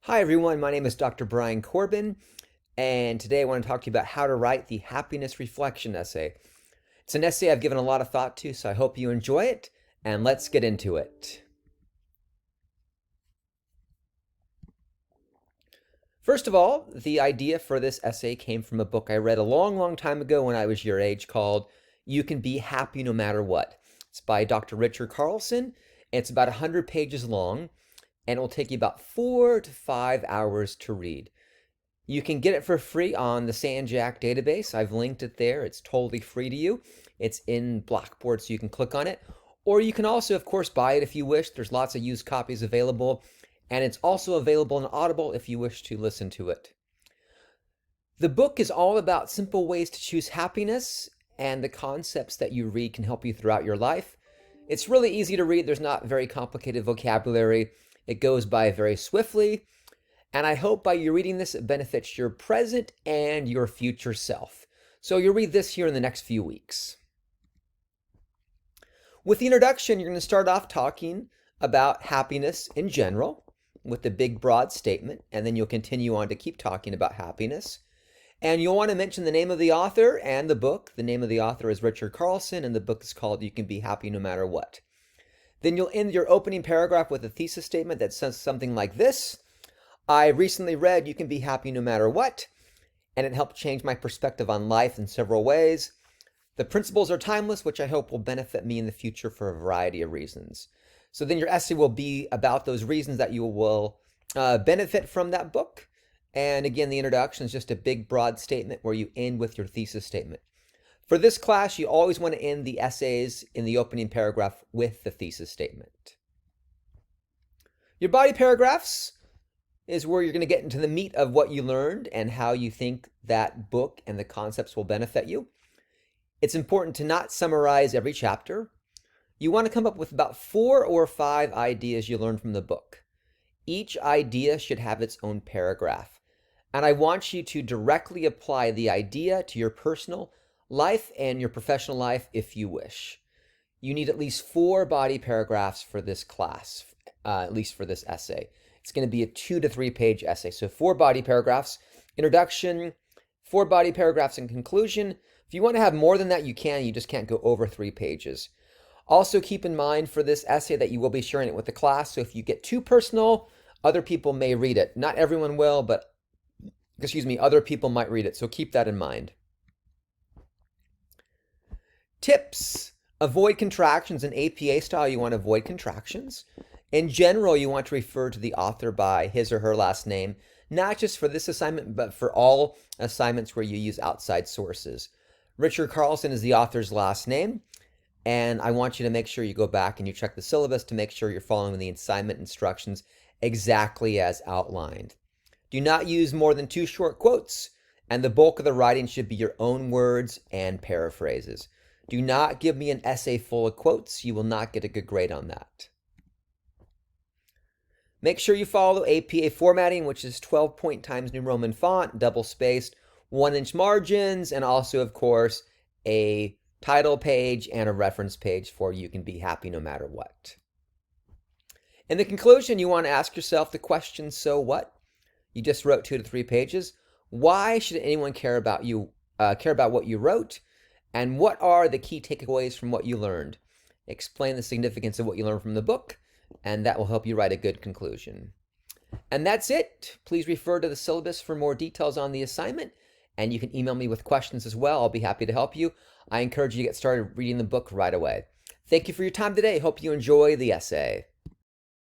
Hi everyone, my name is Dr. Brian Corbin, and today I want to talk to you about how to write the happiness reflection essay. It's an essay I've given a lot of thought to, so I hope you enjoy it, and let's get into it. First of all, the idea for this essay came from a book I read a long time ago when I was your age called You Can Be Happy No Matter What. It's by Dr. Richard Carlson, and it's about 100 pages long, and it will take you about 4 to 5 hours to read. You can get it for free on the Sanjak database. I've linked it there. It's totally free to you. It's in Blackboard, so you can click on it. Or you can also, of course, buy it if you wish. There's lots of used copies available. And it's also available on Audible if you wish to listen to it. The book is all about simple ways to choose happiness, and the concepts that you read can help you throughout your life. It's really easy to read. There's not very complicated vocabulary. It goes by very swiftly. And I hope by you reading this, it benefits your present and your future self. So you'll read this here in the next few weeks. With the introduction, you're going to start off talking about happiness in general with the big broad statement, and then you'll continue on to keep talking about happiness. And you'll want to mention the name of the author and the book. The name of the author is Richard Carlson, and the book is called You Can Be Happy No Matter What. Then you'll end your opening paragraph with a thesis statement that says something like this. I recently read You Can Be Happy No Matter What, and it helped change my perspective on life in several ways. The principles are timeless, which I hope will benefit me in the future for a variety of reasons. So then your essay will be about those reasons that you will benefit from that book. And again, the introduction is just a big, broad statement where you end with your thesis statement. For this class, you always want to end the essays in the opening paragraph with the thesis statement. Your body paragraphs is where you're going to get into the meat of what you learned and how you think that book and the concepts will benefit you. It's important to not summarize every chapter. You want to come up with about 4 or 5 ideas you learned from the book. Each idea should have its own paragraph. And I want you to directly apply the idea to your personal life and your professional life if you wish. You need at least 4 body paragraphs for this class, at least for this essay. It's going to be a 2 to 3 page essay. So 4 body paragraphs, introduction, 4 body paragraphs in conclusion. If you want to have more than that, you can. You just can't go over 3 pages. Also keep in mind for this essay that you will be sharing it with the class. So if you get too personal, other people may read it. Not everyone will, but other people might read it. So keep that in mind. Tips. Avoid contractions. In APA style, you want to avoid contractions. In general, you want to refer to the author by his or her last name, not just for this assignment, but for all assignments where you use outside sources. Richard Carlson is the author's last name, and I want you to make sure you go back and you check the syllabus to make sure you're following the assignment instructions exactly as outlined. Do not use more than 2 short quotes, and the bulk of the writing should be your own words and paraphrases. Do not give me an essay full of quotes. You will not get a good grade on that. Make sure you follow APA formatting, which is 12-point Times New Roman font, double-spaced, 1-inch margins, and also, of course, a title page and a reference page for You Can Be Happy No Matter What. In the conclusion, you want to ask yourself the question, so what? You just wrote 2 to 3 pages. Why should anyone care about what you wrote? And what are the key takeaways from what you learned? Explain the significance of what you learned from the book, and that will help you write a good conclusion. And that's it. Please refer to the syllabus for more details on the assignment, and you can email me with questions as well. I'll be happy to help you. I encourage you to get started reading the book right away. Thank you for your time today. Hope you enjoy the essay.